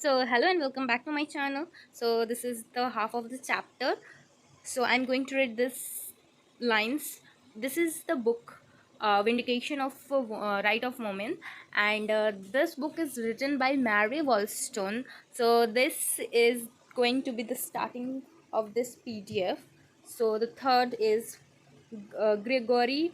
So hello and welcome back to my channel. So this is the half of the chapter. So I'm going to read this lines. This is the book Vindication of Right of Woman, and this book is written by Mary Wollstone. So this is going to be the starting of this PDF. So the third is Gregory.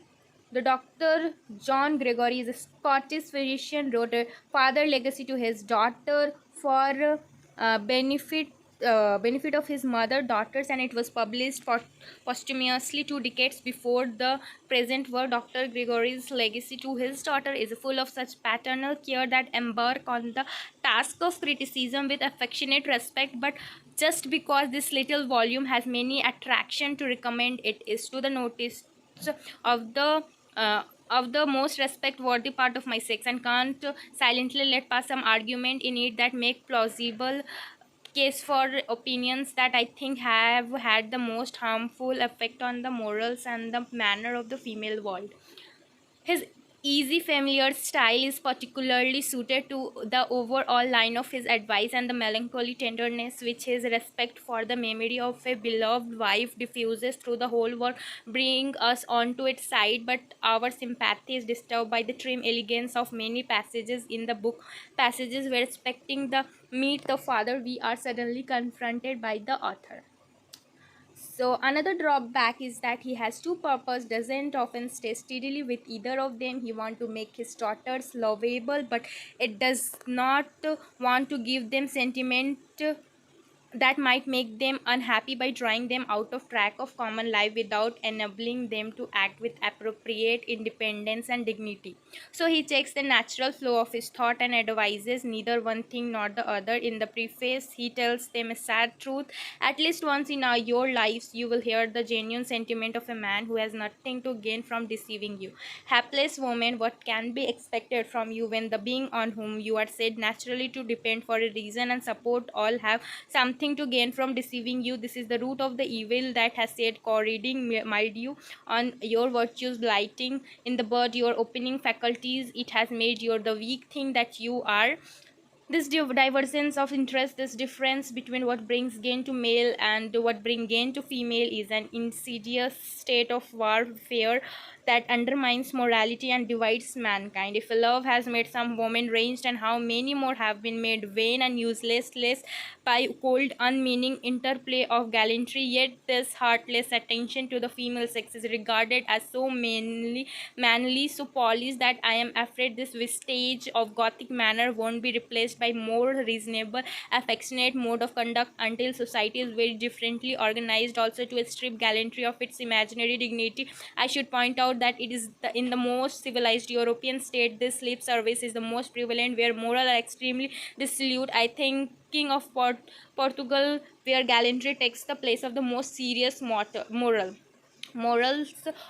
The doctor John Gregory is a Scottish physician, wrote a father legacy to his daughter for benefit of his mother daughters, and it was published for posthumously 2 decades before the present work. Dr. Gregory's legacy to his daughter is full of such paternal care that embark on the task of criticism with affectionate respect, but just because this little volume has many attraction to recommend it is to the notice of the most respect worthy part of my sex, and can't silently let pass some argument in it that make plausible case for opinions that I think have had the most harmful effect on the morals and the manner of the female world. His easy, familiar style is particularly suited to the overall line of his advice, and the melancholy tenderness which his respect for the memory of a beloved wife diffuses through the whole work bring us onto its side. But our sympathy is disturbed by the trim elegance of many passages in the book, passages where respecting the meet the father we are suddenly confronted by the author. So another drawback is that he has two purposes, doesn't often stay steadily with either of them. He wants to make his daughters lovable, but it does not want to give them sentiment that might make them unhappy by drawing them out of track of common life without enabling them to act with appropriate independence and dignity. So he checks the natural flow of his thought and advises neither one thing nor the other. In the preface, he tells them a sad truth. At least once in your lives, you will hear the genuine sentiment of a man who has nothing to gain from deceiving you. Hapless woman, what can be expected from you when the being on whom you are said naturally to depend for a reason and support all have something to gain from deceiving you? This is the root of the evil that has set corroding mildew on your virtues, blighting in the bud your opening faculties. It has made you the weak thing that you are. This divergence of interest, this difference between what brings gain to male and what brings gain to female, is an insidious state of warfare that undermines morality and divides mankind. If love has made some women ranged, and how many more have been made vain and useless by cold unmeaning interplay of gallantry, yet this heartless attention to the female sex is regarded as so manly, so polished, that I am afraid this vestige of Gothic manner won't be replaced by more reasonable, affectionate mode of conduct until society is very differently organized also to strip gallantry of its imaginary dignity. I should point out that it is in the most civilized European state this lip service is the most prevalent, where moral are extremely dissolute. I think King of Portugal, where gallantry takes the place of the most serious morals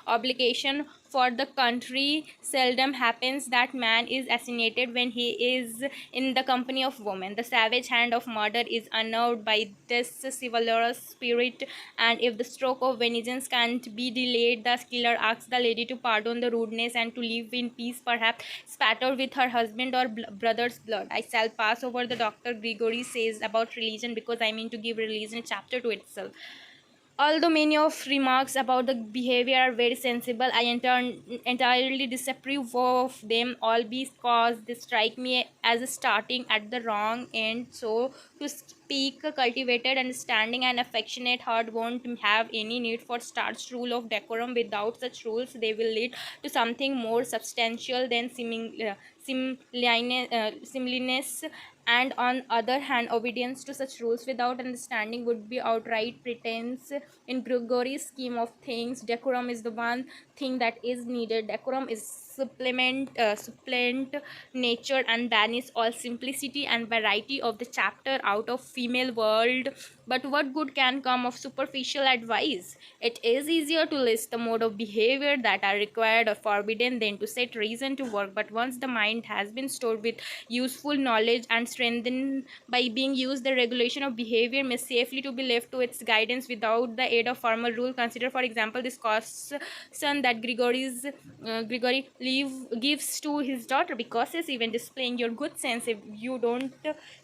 obligation for the country. Seldom happens that man is assassinated when he is in the company of women. The savage hand of murder is unnerved by this chivalrous spirit, and if the stroke of vengeance can't be delayed, the killer asks the lady to pardon the rudeness and to live in peace, perhaps spattered with her husband or brother's blood. I shall pass over the Dr. Gregory says about religion, because I mean to give religion a chapter to itself. Although many of remarks about the behavior are very sensible, I entirely disapprove of them all because they strike me as starting at the wrong end. So, to speak, a cultivated understanding and affectionate heart won't have any need for starched rule of decorum. Without such rules, they will lead to something more substantial than similiness, and on other hand, obedience to such rules without understanding would be outright pretense. In Gregory's scheme of things, decorum is the one thing that is needed. Decorum is supplant nature and banish all simplicity and variety of the chapter out of female world. But what good can come of superficial advice? It is easier to list the mode of behavior that are required or forbidden than to set reason to work. But once the mind has been stored with useful knowledge and strengthened by being used, the regulation of behavior may safely to be left to its guidance without the aid of formal rule. Consider, for example, this caution that Gregory gives to his daughter, because is even displaying your good sense. If you don't,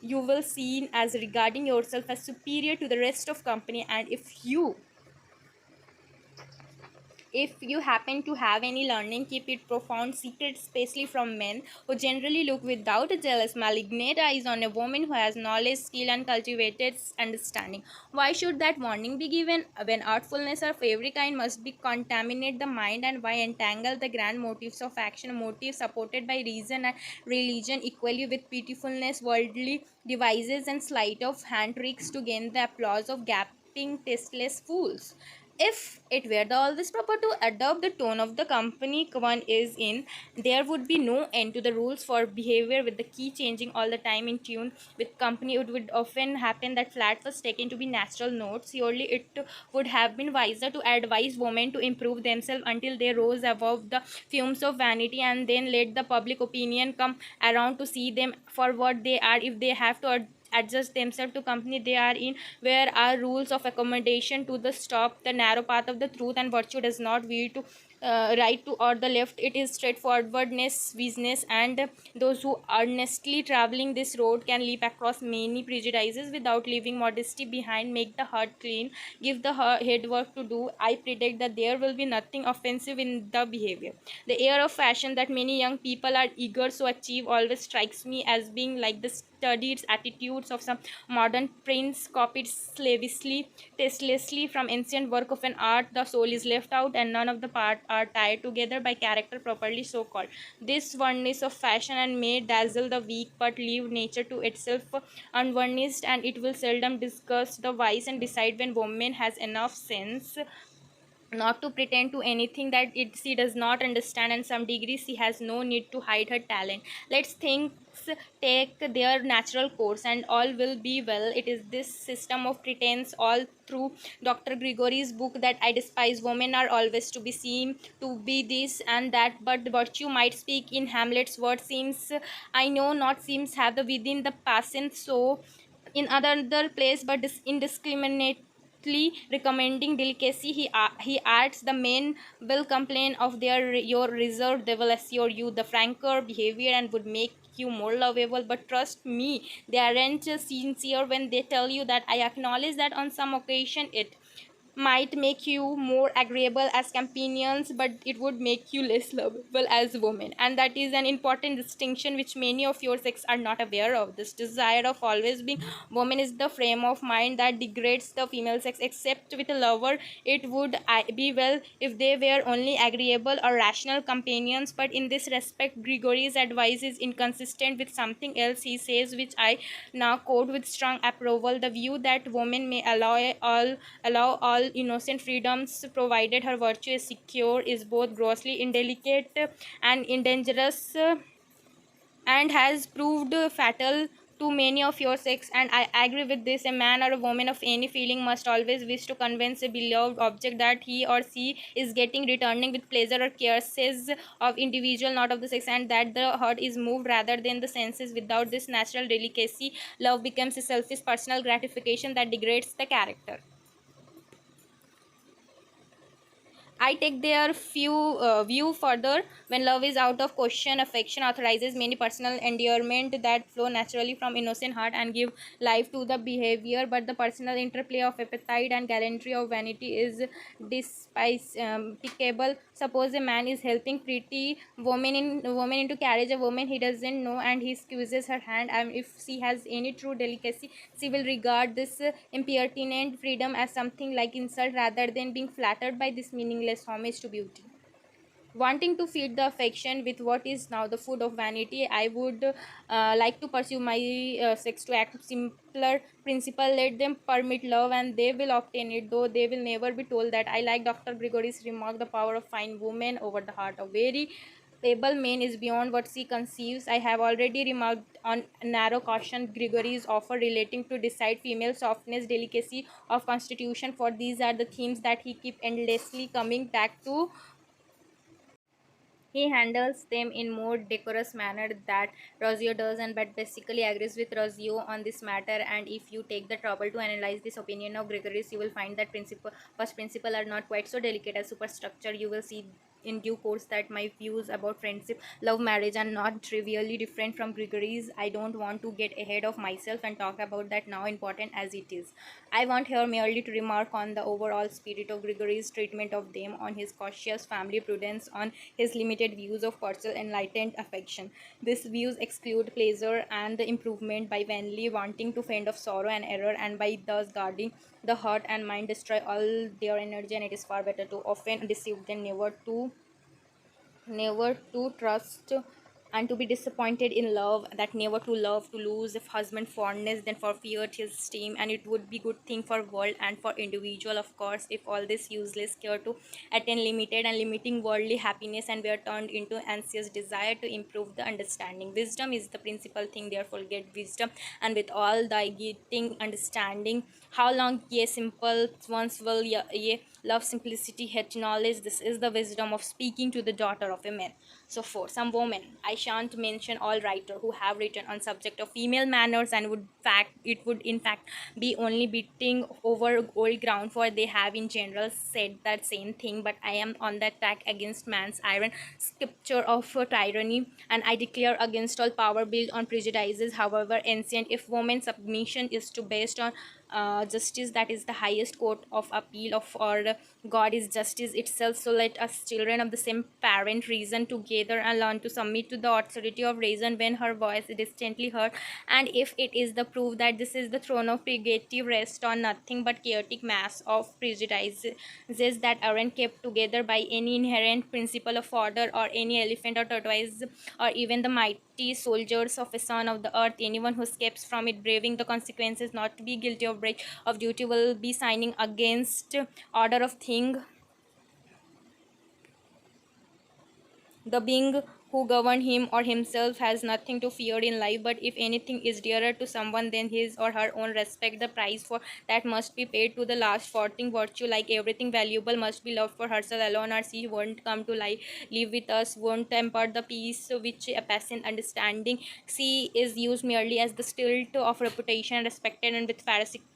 you will seen as regarding yourself as superior to the rest of company. And if you happen to have any learning, keep it profound secret, especially from men who generally look without a jealous, malignant eyes on a woman who has knowledge, skill, and cultivated understanding. Why should that warning be given? When artfulness of every kind must be contaminate the mind, and why entangle the grand motives of action, motives supported by reason and religion equally with pitifulness, worldly devices, and sleight of hand tricks to gain the applause of gaping, tasteless fools? If it were the always proper to adopt the tone of the company one is in, there would be no end to the rules for behavior, with the key changing all the time in tune with company. It would often happen that flat was taken to be natural notes. Surely it would have been wiser to advise women to improve themselves until they rose above the fumes of vanity, and then let the public opinion come around to see them for what they are. If they have to adjust themselves to company they are in, where are rules of accommodation to the stop the narrow path of the truth, and virtue does not veer to right to or the left. It is straightforwardness, business, and those who earnestly traveling this road can leap across many prejudices without leaving modesty behind, make the heart clean, give the head work to do. I predict that there will be nothing offensive in the behavior. The air of fashion that many young people are eager to achieve always strikes me as being like the studied attitudes of some modern prince, copied slavishly, tastelessly from ancient work of an art. The soul is left out, and none of the parts are tied together by character properly so called. This oneness of fashion and may dazzle the weak, but leave nature to itself unvarnished, and it will seldom discuss the wise and decide when woman has enough sense not to pretend to anything that she does not understand, and some degree she has no need to hide her talent. Let's things take their natural course and all will be well. It is this system of pretense all through Dr. Gregory's book that I despise. Women are always to be seen to be this and that, but virtue might speak in Hamlet's words, seems I know not, seems have the within the passant so in other place, but indiscriminately recommending delicacy. He adds, the men will complain of your reserve, they will assure you the franker behavior and would make you more lovable, but trust me, they aren't sincere when they tell you that. I acknowledge that on some occasion it might make you more agreeable as companions, but it would make you less lovable as women, and that is an important distinction which many of your sex are not aware of. This desire of always being woman is the frame of mind that degrades the female sex. Except with a lover, it would be well if they were only agreeable or rational companions, but in this respect Gregory's advice is inconsistent with something else he says, which I now quote with strong approval: the view that woman may allow all innocent freedoms provided her virtue is secure is both grossly indelicate and dangerous, and has proved fatal to many of your sex. And I agree with this. A man or a woman of any feeling must always wish to convince a beloved object that he or she is getting returning with pleasure or caresses of individual, not of the sex, and that the heart is moved rather than the senses. Without this natural delicacy, love becomes a selfish personal gratification that degrades the character. I take their view further. When love is out of question, affection authorizes many personal endearment that flow naturally from innocent heart and give life to the behavior. But the personal interplay of appetite and gallantry of vanity is despicable. Suppose a man is helping pretty woman into carriage, a woman he doesn't know, and he squeezes her hand, and if she has any true delicacy, she will regard this impertinent freedom as something like insult rather than being flattered by this meaningless homage to beauty. Wanting to feed the affection with what is now the food of vanity, I would like to pursue my sex to act simpler principle. Let them permit love and they will obtain it, though they will never be told that. I like Dr. Gregory's remark, the power of fine woman over the heart of very able man is beyond what she conceives. I have already remarked on narrow caution Gregory's offer relating to decide female softness, delicacy of constitution, for these are the themes that he keep endlessly coming back to. He handles them in more decorous manner that Rosio does, and but basically agrees with Rosio on this matter. And if you take the trouble to analyze this opinion of Gregory's, you will find that first principle are not quite so delicate as superstructure. You will see in due course that my views about friendship, love, marriage are not trivially different from Gregory's. I don't want to get ahead of myself and talk about that now, important as it is. I want here merely to remark on the overall spirit of Gregory's treatment of them, on his cautious family prudence, on his limited views of personal enlightened affection. These views exclude pleasure and the improvement by vainly wanting to fend off sorrow and error, and by thus guarding the heart and mind destroy all their energy, and it is far better to often deceive than never to trust, and to be disappointed in love, that never to love, to lose if husband fondness than for fear his esteem. And it would be good thing for world and for individual, of course, if all this useless care to attain limited and limiting worldly happiness and were turned into anxious desire to improve the understanding. Wisdom is the principal thing, therefore get wisdom, and with all thy getting understanding. How long, ye simple ones, will ye love simplicity, hate knowledge? This is the wisdom of speaking to the daughter of a man. So for some women, I shan't mention all writers who have written on subject of female manners, and it would in fact be only beating over old ground, for they have in general said that same thing. But I am on the attack against man's iron scripture of tyranny, and I declare against all power built on prejudices, however ancient. If woman's submission is to based on justice, that is the highest court of appeal of our God is justice itself. So let us, children of the same parent, reason together and learn to submit to the authority of reason when her voice is distinctly heard. And if it is the proof that this is the throne of prerogative rest on nothing but chaotic mass of prejudices that aren't kept together by any inherent principle of order, or any elephant or tortoise, or even the mighty soldiers of a son of the earth, anyone who escapes from it braving the consequences not to be guilty of breach of duty will be signing against order of thing, the being who govern him or himself has nothing to fear in life. But if anything is dearer to someone than his or her own respect, the price for that must be paid to the last farthing. Virtue, like everything valuable, must be loved for herself alone, or she won't come to live with us, won't impart the peace which a passing understanding. She is used merely as the stilt of reputation, respected and with pharisaical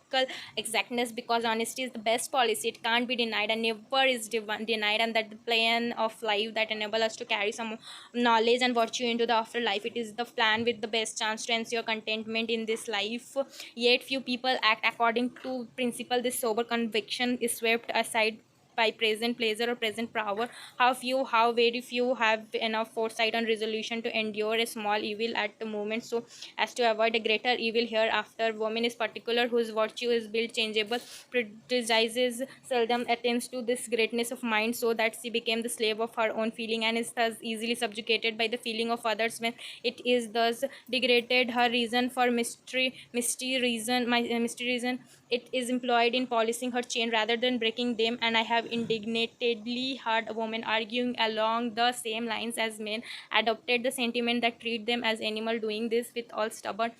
exactness, because honesty is the best policy. It can't be denied and never is denied, and that the plan of life that enable us to carry some knowledge and virtue into the afterlife. It is the plan with the best chance to ensure contentment in this life. Yet few people act according to principle. This sober conviction is swept aside by present pleasure or present power. How very few have enough foresight and resolution to endure a small evil at the moment, so as to avoid a greater evil hereafter. Woman is particular, whose virtue is built changeable, prejudices seldom attains to this greatness of mind, so that she became the slave of her own feeling, and is thus easily subjugated by the feeling of others. When it is thus degraded, her reason for mystery reason, it is employed in polishing her chain rather than breaking them. And I have indignantly heard a woman arguing along the same lines as men adopted the sentiment that treat them as animal, doing this with all stubborn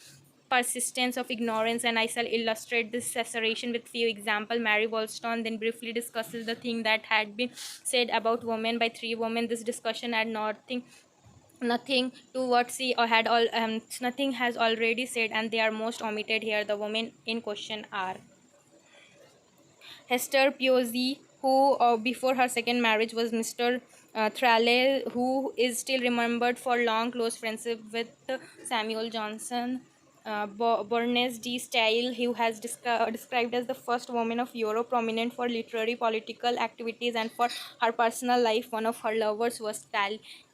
persistence of ignorance. And I shall illustrate this assertion with few example. Mary Wollstone then briefly discusses the thing that had been said about women by three women. This discussion had nothing to what she had all nothing has already said, and they are most omitted here. The women in question are Hester Piozzi, who before her second marriage was Mr. Thrale, who is still remembered for long close friendship with Samuel Johnson. Bernice D. Steele, who has described as the first woman of Europe prominent for literary political activities and for her personal life. One of her lovers was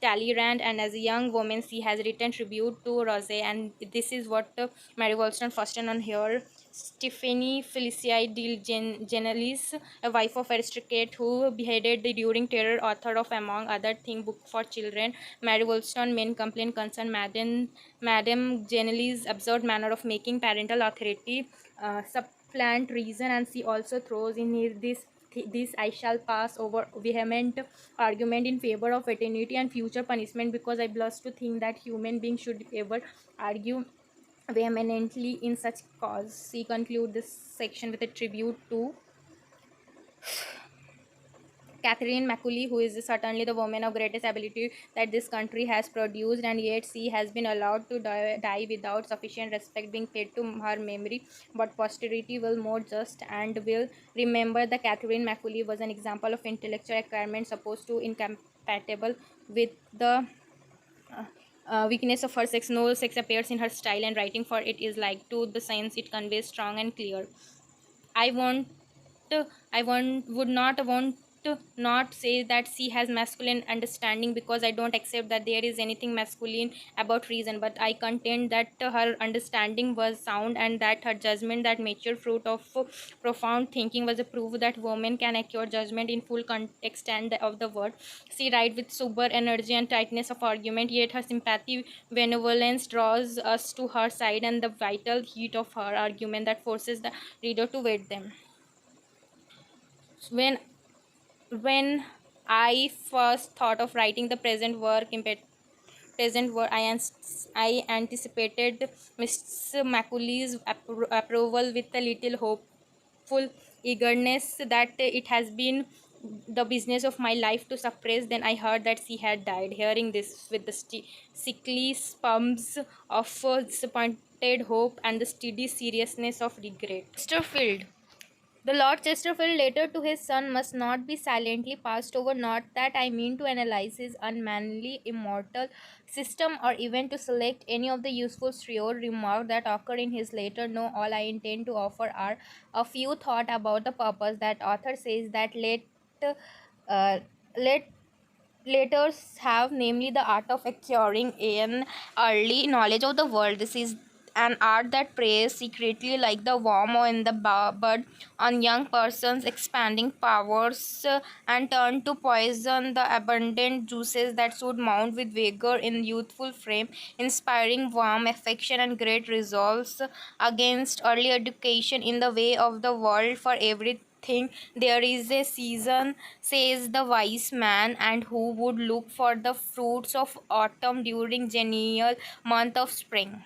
Talleyrand, and as a young woman she has written tribute to Rose, and this is what Mary Wollstone first and on here. Stephanie Felicia de Genelis, a wife of aristocrat who beheaded the during terror, author of among other things book for children. Mary Wollstone main complaint concerned Madame Genelis' absurd manner of making parental authority supplant reason, and she also throws in this I shall pass over vehement argument in favor of eternity and future punishment, because I blush to think that human beings should ever argue vehemently in such cause. She conclude this section with a tribute to Catherine Macaulay, who is certainly the woman of greatest ability that this country has produced, and yet she has been allowed to die without sufficient respect being paid to her memory. But posterity will more just and will remember that Catherine Macaulay was an example of intellectual acquirement supposed to incompatible with the weakness of her sex. No sex appears in her style and writing, for it is like to the sense it conveys strong and clear. I want would not want to not say that she has masculine understanding, because I don't accept that there is anything masculine about reason, but I contend that her understanding was sound, and that her judgment, that mature fruit of profound thinking, was a proof that women can acquire judgment in full extent of the word. She writes with sober energy and tightness of argument, yet her sympathy, benevolence draws us to her side, and the vital heat of her argument that forces the reader to wait them. When I first thought of writing the present work, I anticipated Miss Macaulay's approval with a little hopeful eagerness that it has been the business of my life to suppress. Then I heard that she had died. Hearing this, with the sickly spasms of disappointed hope and the steady seriousness of regret. Chesterfield. The Lord Chesterfield letter to his son must not be silently passed over. Not that I mean to analyze his unmanly immortal system, or even to select any of the useful shrewd remarks that occur in his letter. No, all I intend to offer are a few thoughts about the purpose. That author says that uh, let letters have, namely the art of acquiring an early knowledge of the world. This is an art that preys secretly like the worm in the bud on young persons' expanding powers, and turn to poison the abundant juices that should mount with vigor in youthful frame, inspiring warm affection and great resolves against early education in the way of the world. For everything there is a season, says the wise man, and who would look for the fruits of autumn during genial month of spring.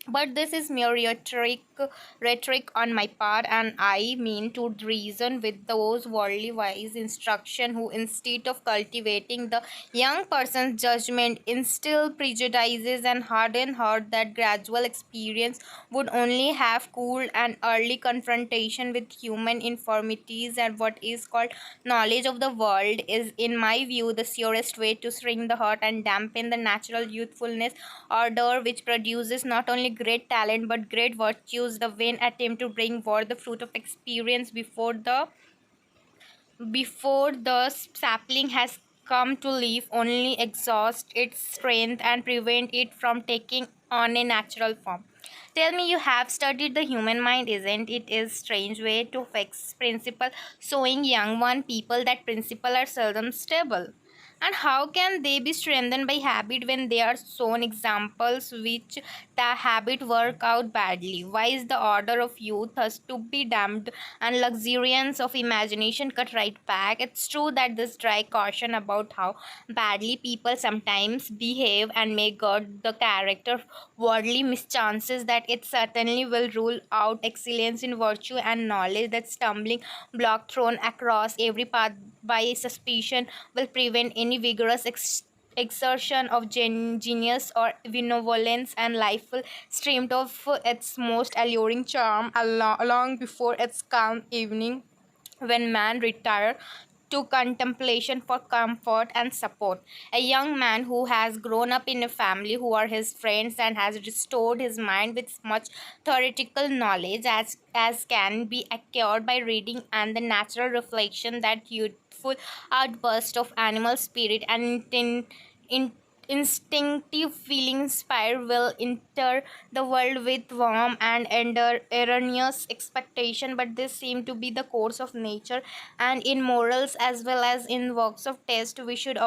But this is mere rhetoric on my part, and I mean to reason with those worldly wise instruction who, instead of cultivating the young person's judgment, instill prejudices and harden heart that gradual experience would only have cooled an early confrontation with human infirmities. And what is called knowledge of the world is, in my view, the surest way to shrink the heart and dampen the natural youthfulness order which produces not only great talent but great virtues. The vain attempt to bring forth the fruit of experience before the sapling has come to leaf only exhaust its strength and prevent it from taking on a natural form. Tell me, you have studied the human mind, isn't it? Is strange way to fix principle, showing young one people that principle are seldom stable. And how can they be strengthened by habit when they are shown examples which the habit work out badly? Why is the order of youth has to be damned and luxuriance of imagination cut right back? It's true that this dry caution about how badly people sometimes behave and may guard the character of worldly mischances, that it certainly will rule out excellence in virtue and knowledge. That stumbling block thrown across every path by suspicion will prevent any vigorous exertion of genius or benevolence, and life will stream of its most alluring charm long before its calm evening, when man retire to contemplation for comfort and support. A young man who has grown up in a family who are his friends and has restored his mind with much theoretical knowledge as can be acquired by reading and the natural reflection, that youthful outburst of animal spirit and in instinctive feeling inspire will enter the world with warm and erroneous expectation. But this seem to be the course of nature, and in morals as well as in works of taste we should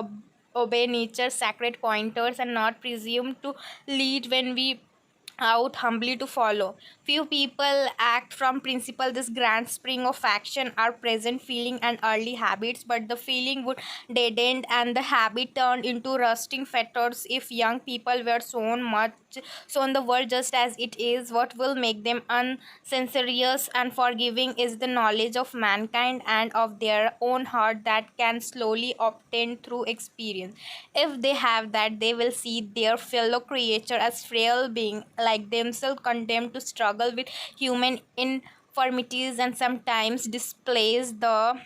obey nature's sacred pointers and not presume to lead when we out humbly to follow. Few people act from principle. This grand spring of action are present feeling and early habits, but the feeling would deaden and the habit turned into rusting fetters if young people were shown the world just as it is. What will make them uncensorious and forgiving is the knowledge of mankind and of their own heart that can slowly obtain through experience. If they have that, they will see their fellow creature as frail being like themselves, condemned to struggle with human infirmities, and sometimes displays the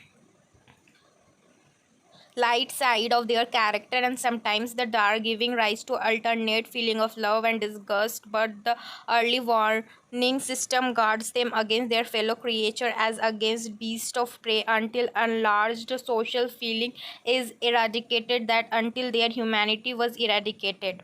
light side of their character and sometimes the dark, giving rise to alternate feeling of love and disgust. But the early warning system guards them against their fellow creature as against beast of prey until enlarged social feeling is eradicated, that until their humanity was eradicated.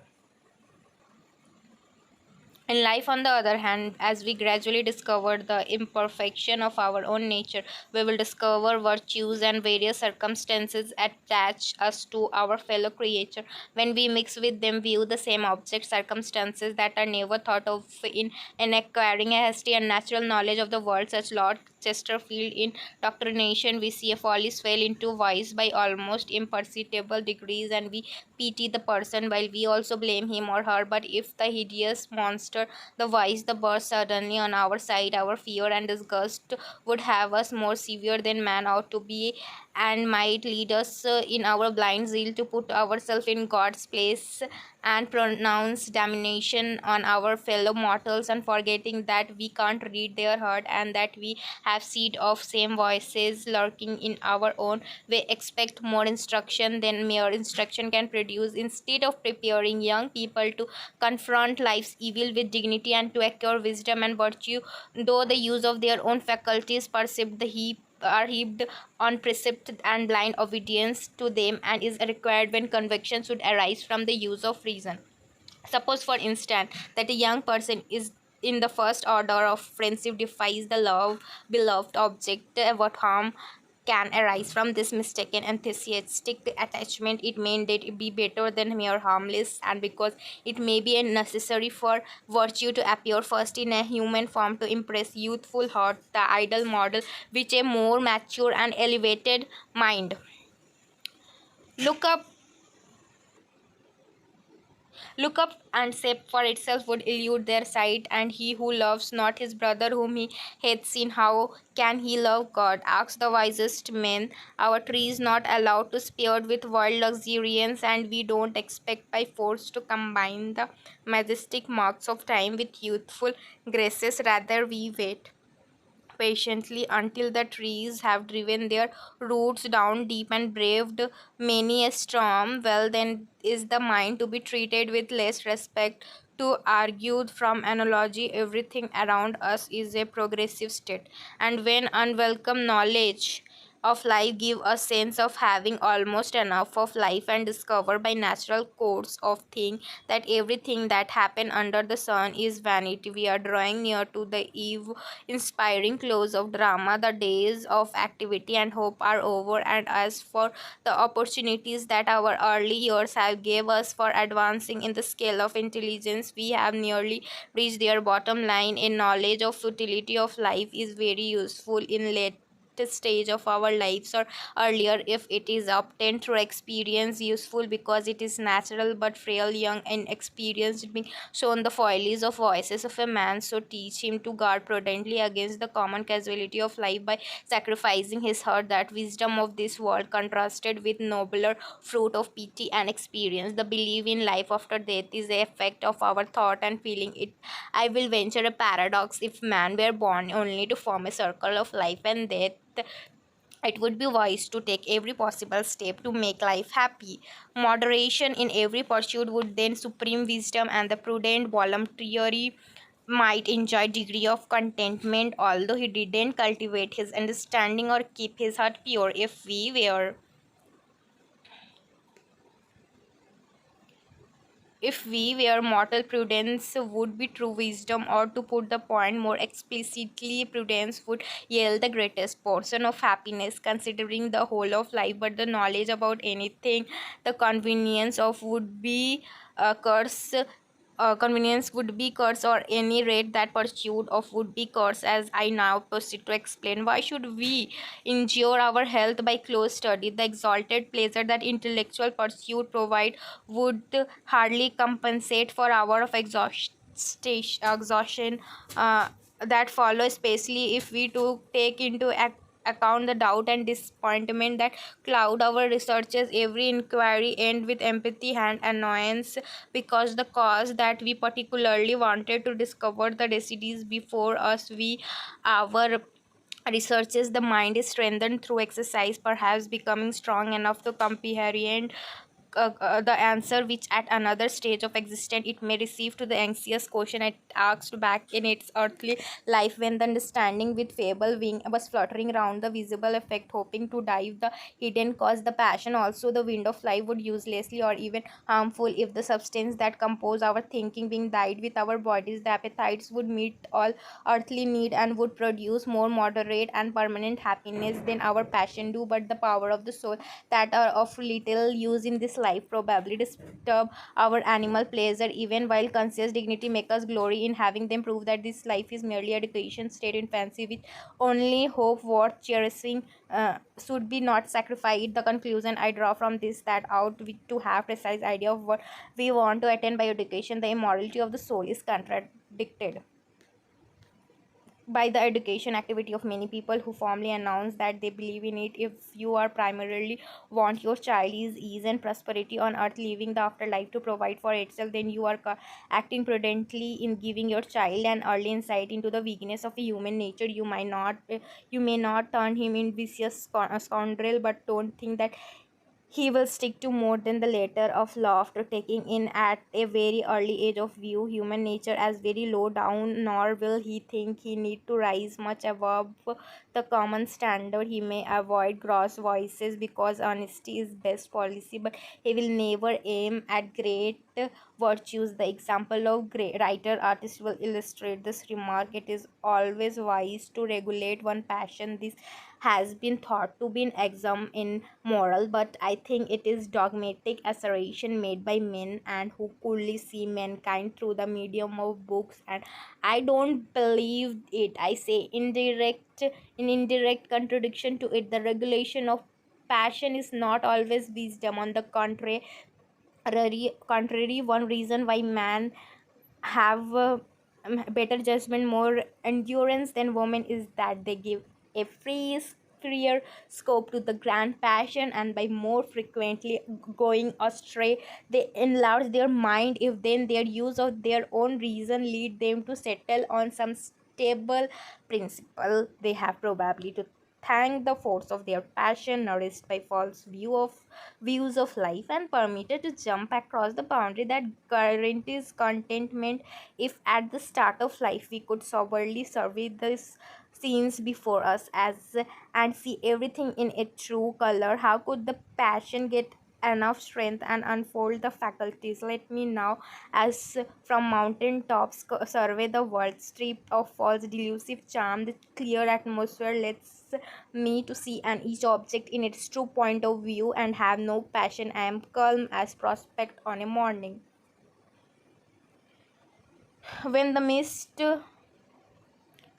In life, on the other hand, as we gradually discover the imperfection of our own nature, we will discover virtues and various circumstances attach us to our fellow creature. When we mix with them, view the same objects, circumstances that are never thought of in acquiring a hasty and natural knowledge of the world, such Lord Chesterfield in Doctrination, we see a folly swell into vice by almost imperceptible degrees, and we pity the person while we also blame him or her. But if the hideous monster, the vice, the burst suddenly on our side, our fear and disgust would have us more severe than man ought to be, and might lead us in our blind zeal to put ourselves in God's place and pronounce damnation on our fellow mortals, and forgetting that we can't read their heart and that we have seed of same voices lurking in our own, we expect more instruction than mere instruction can produce. Instead of preparing young people to confront life's evil with dignity and to acquire wisdom and virtue, though the use of their own faculties perceived the heap are heaped on precept and blind obedience to them, and is required when conviction should arise from the use of reason. Suppose, for instance, that a young person is in the first order of friendship defies the love beloved object. What harm can arise from this mistaken enthusiastic attachment? It may indeed be better than mere harmless, and because it may be necessary for virtue to appear first in a human form to impress youthful heart, the ideal model which a more mature and elevated mind look up look up and shape for itself would elude their sight. And he who loves not his brother whom he hath seen, how can he love God? Ask the wisest men. Our tree is not allowed to spare with world luxuriance, and we don't expect by force to combine the majestic marks of time with youthful graces. Rather, we wait patiently until the trees have driven their roots down deep and braved many a storm. Well, then is the mind to be treated with less respect. To argue from analogy, everything around us is a progressive state, and when unwelcome knowledge of life give a sense of having almost enough of life, and discover by natural course of thing that everything that happen under the sun is vanity, we are drawing near to the eve inspiring close of drama. The days of activity and hope are over, and as for the opportunities that our early years have gave us for advancing in the scale of intelligence, we have nearly reached their bottom line. A knowledge of futility of life is very useful in late stage of our lives or earlier if it is obtained through experience, useful because it is natural, but frail, young and experienced being shown the follies of voices of a man, so teach him to guard prudently against the common casualty of life by sacrificing his heart. That wisdom of this world contrasted with nobler fruit of pity and experience, the belief in life after death, is the effect of our thought and feeling. It, I will venture a paradox, if man were born only to form a circle of life and death, it would be wise to take every possible step to make life happy. Moderation in every pursuit would then supreme wisdom, and the prudent voluntary might enjoy degree of contentment although he didn't cultivate his understanding or keep his heart pure. If we were mortal, prudence would be true wisdom, or to put the point more explicitly, prudence would yield the greatest portion of happiness, considering the whole of life. But the knowledge about anything, the convenience of would be curse. Convenience would be curse, or any rate that pursuit of would be curse, as I now proceed to explain. Why should we injure our health by close study? The exalted pleasure that intellectual pursuit provide would hardly compensate for hour of exhaustion that follow, especially if we to take into account the doubt and disappointment that cloud our researches. Every inquiry end with empathy and annoyance, because the cause that we particularly wanted to discover the disease before us, we our researches the mind is strengthened through exercise, perhaps becoming strong enough to comprehend the answer which at another stage of existence it may receive to the anxious question it asked back in its earthly life, when the understanding with feeble wing was fluttering round the visible effect, hoping to dive the hidden cause. The passion also the wind of life would uselessly or even harmful if the substance that compose our thinking being dyed with our bodies. The appetites would meet all earthly need and would produce more moderate and permanent happiness than our passion do, but the power of the soul that are of little use in this life probably disturb our animal pleasure, even while conscious dignity make us glory in having them prove that this life is merely a decoration state in fancy with only hope worth cherishing should be not sacrificed. The conclusion I draw from this that out to have precise idea of what we want to attain by education, the immorality of the soul is contradicted by the education activity of many people who formally announce that they believe in it. If you are primarily want your child is ease and prosperity on earth, leaving the afterlife to provide for itself, then you are acting prudently in giving your child an early insight into the weakness of human nature. You may not turn him in vicious scoundrel, but don't think that he will stick to more than the letter of law after taking in at a very early age of view human nature as very low down, nor will he think he need to rise much above the common standard. He may avoid gross voices because honesty is best policy, but he will never aim at great virtues. The example of great writer artist will illustrate this remark. It is always wise to regulate one passion. This has been thought to be an axiom in moral, but I think it is dogmatic assertion made by men and who coolly see mankind through the medium of books, and I don't believe it. I say in indirect contradiction to it, the regulation of passion is not always wisdom. On the contrary, one reason why man have better judgment, more endurance than women is that they give a freer scope to the grand passion, and by more frequently going astray, they enlarge their mind. If then their use of their own reason lead them to settle on some stable principle, they have probably to thank the force of their passion nourished by false views of life and permitted to jump across the boundary that guarantees contentment. If at the start of life we could soberly survey these scenes before us as and see everything in its true color, how could the passion get enough strength and unfold the faculties? Let me now, as from mountain tops, survey the world, stripped of false delusive charm. The clear atmosphere lets me to see and each object in its true point of view and have no passion. I am calm as prospect on a morning when the mist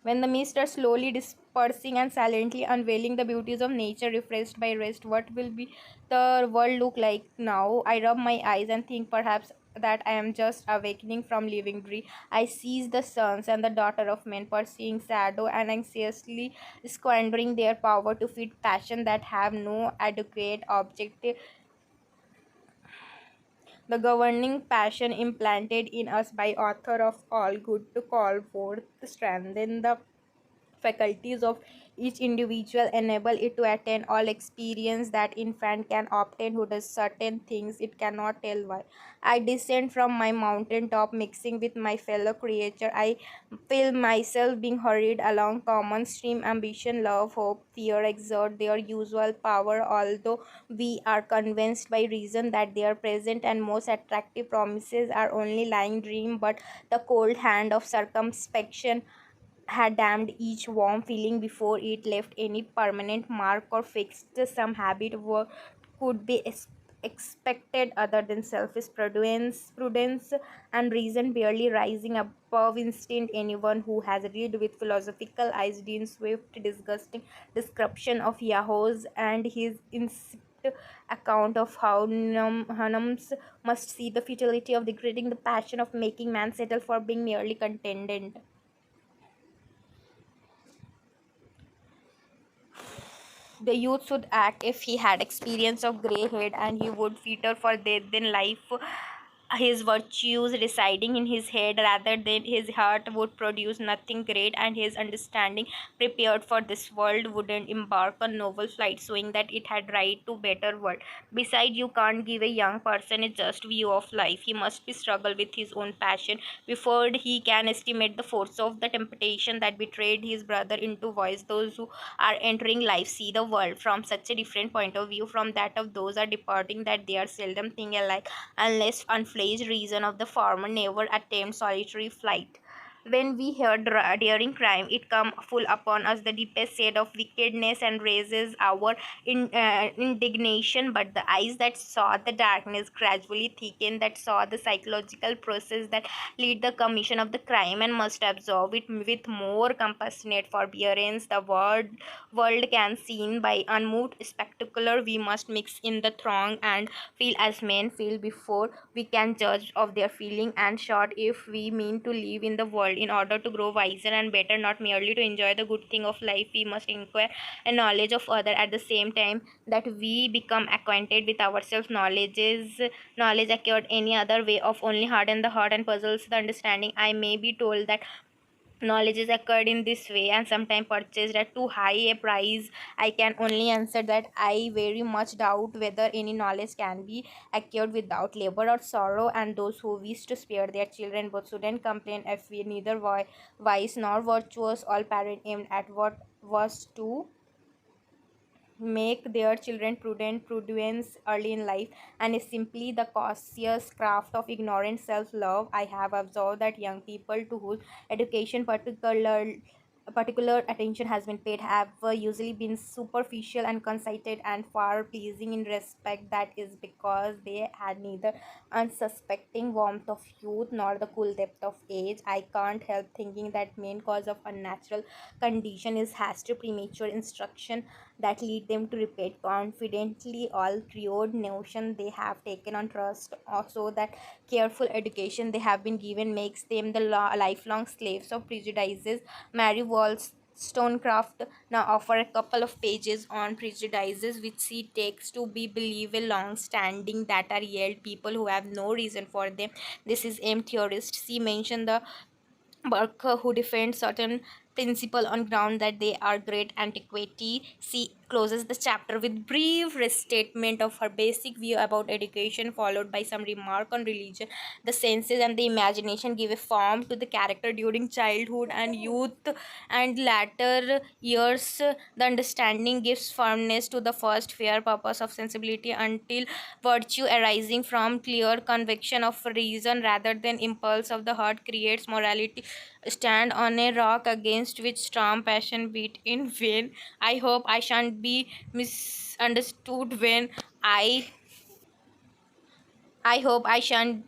when the mist are slowly dispersing and silently unveiling the beauties of nature refreshed by rest. What will be the world look like now? I rub my eyes and think perhaps that I am just awakening from living dream. I seize the sons and the daughter of men, pursuing shadow and anxiously squandering their power to feed passion that have no adequate object. The governing passion implanted in us by author of all good to call forth strengthen the faculties of each individual, enable it to attain all experience that infant can obtain who does certain things it cannot tell why. I descend from my mountain top, mixing with my fellow creature. I feel myself being hurried along common stream. Ambition, love, hope, fear exert their usual power, although we are convinced by reason that their present and most attractive promises are only lying dream. But the cold hand of circumspection had damned each warm feeling before it left any permanent mark or fixed some habit what could be expected other than selfish prudence and reason barely rising above instinct. Anyone who has read with philosophical eyes Dean Swift disgusting description of Yahoo's and his insipid account of how Hunnams must see the futility of degrading the passion of making man settle for being merely contented. The youth should act if he had experience of grey head, and he would fitter for death than life his virtues residing in his head rather than his heart would produce nothing great, and his understanding prepared for this world wouldn't embark on novel flight showing that it had right to better world. Besides, you can't give a young person a just view of life. He must be struggle with his own passion before he can estimate the force of the temptation that betrayed his brother into voice. Those who are entering life see the world from such a different point of view from that of those are departing that they are seldom think alike, unless unfledged reason of the former never attempt solitary flight. When we hear daring crime, it comes full upon us the deepest shade of wickedness and raises our indignation. But the eyes that saw the darkness gradually thicken, that saw the psychological process that lead the commission of the crime, and must absorb it with more compassionate forbearance. The world can seen by unmoved spectacular. We must mix in the throng and feel as men feel before we can judge of their feeling. And short, if we mean to live in the world in order to grow wiser and better, not merely to enjoy the good thing of life, we must inquire a knowledge of other at the same time that we become acquainted with ourselves. Knowledge acquired any other way of only harden the heart and puzzles the understanding. I may be told that knowledge is acquired in this way and sometimes purchased at too high a price. I can only answer that I very much doubt whether any knowledge can be acquired without labor or sorrow, and those who wish to spare their children but shouldn't complain if we neither wise nor virtuous. All parents aimed at what was to make their children prudence early in life, and is simply the cautious craft of ignorant self-love. I have observed that young people to whose education particular attention has been paid have usually been superficial and conceited and far pleasing in respect. That is because they had neither unsuspecting warmth of youth nor the cool depth of age. I can't help thinking that main cause of unnatural condition is hasty premature instruction that lead them to repeat confidently all triod notion they have taken on trust. Also, that careful education they have been given makes them the lifelong slaves of prejudices. Mary Wollstonecraft now offer a couple of pages on prejudices which she takes to be believe a long standing that are yelled people who have no reason for them. This is M theorist. She mentioned the Burke who defends certain principle on ground that they are great antiquity. She closes the chapter with brief restatement of her basic view about education, followed by some remark on religion. The senses and the imagination give a form to the character during childhood and youth and latter years. The understanding gives firmness to the first fair purpose of sensibility until virtue arising from clear conviction of reason rather than impulse of the heart creates morality stand on a rock against which storm passion beat in vain. I hope I shan't be misunderstood when I hope I shan't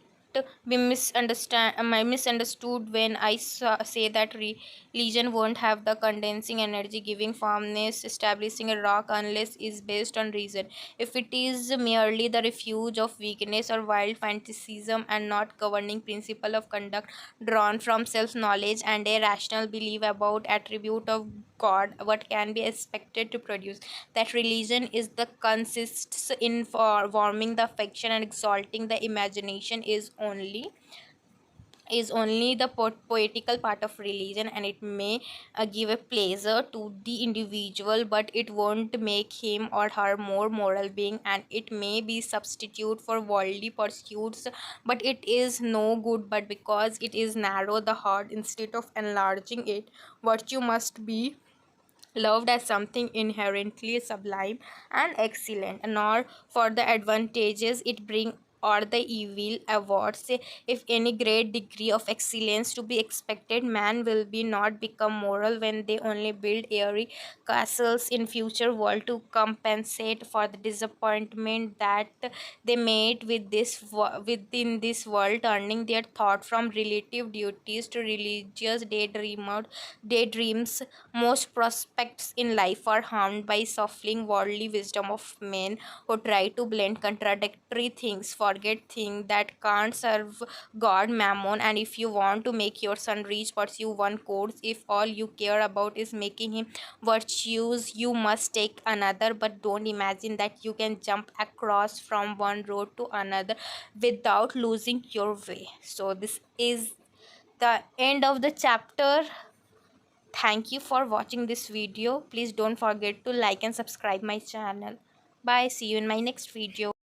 be misunderstood when I say that religion won't have the condensing energy, giving firmness, establishing a rock unless is based on reason. If it is merely the refuge of weakness or wild fantasism and not governing principle of conduct drawn from self-knowledge and a rational belief about attribute of God, what can be expected to produce? That religion is the consists in for warming the affection and exalting the imagination is only the poetical part of religion, and it may give a pleasure to the individual, but it won't make him or her more moral being, and it may be substitute for worldly pursuits, but it is no good. But because it is narrow the heart instead of enlarging it, virtue must be loved as something inherently sublime and excellent, nor for the advantages it brings or the evil awards. If any great degree of excellence to be expected, man will be not become moral when they only build airy castles in future world to compensate for the disappointment that they made with within this world, turning their thought from relative duties to religious daydreams. Most prospects in life are harmed by shuffling worldly wisdom of men who try to blend contradictory things. For forget things that can't serve God, Mammon. And if you want to make your son rich, pursue one course. If all you care about is making him virtuous, you must take another. But don't imagine that you can jump across from one road to another without losing your way. So this is the end of the chapter. Thank you for watching this video. Please don't forget to like and subscribe my channel. Bye. See you in my next video.